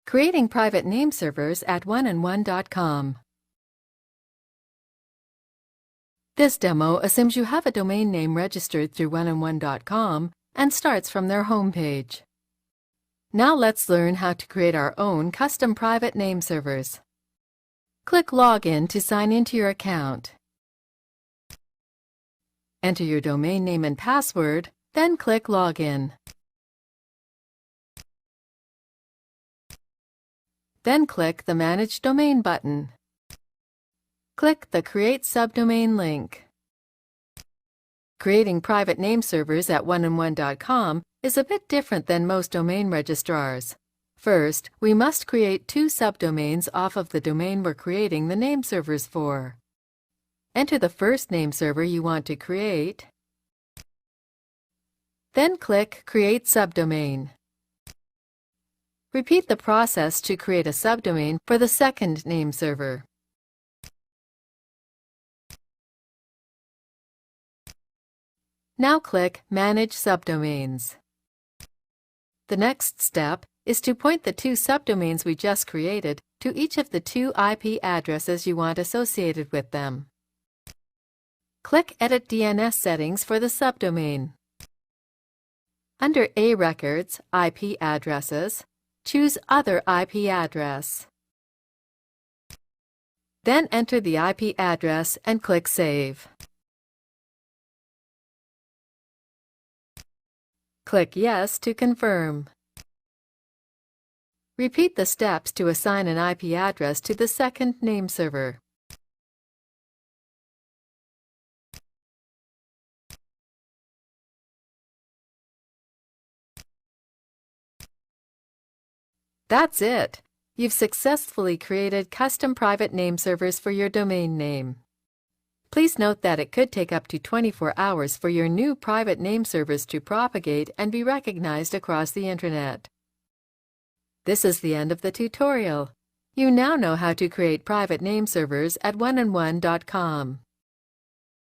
Creating private name servers at oneandone.com. This demo assumes you have a domain name registered through oneandone.com and starts from their homepage. Now let's learn how to create our own custom private name servers. Click Login to sign into your account. Enter your domain name and password, then click Login. Then click the Manage Domain button. Click the Create Subdomain link. Creating private name servers at oneandone.com is a bit different than most domain registrars. First, we must create two subdomains off of the domain we're creating the name servers for. Enter the first name server you want to create. Then click Create Subdomain. Repeat the process to create a subdomain for the second name server. Now click Manage Subdomains. The next step is to point the two subdomains we just created to each of the two IP addresses you want associated with them. Click Edit DNS Settings for the subdomain. Under A Records, IP Addresses, choose Other IP Address. Then enter the IP address and click Save. Click Yes to confirm. Repeat the steps to assign an IP address to the second name server. That's it! You've successfully created custom private name servers for your domain name. Please note that it could take up to 24 hours for your new private name servers to propagate and be recognized across the Internet. This is the end of the tutorial. You now know how to create private name servers at oneandone.com.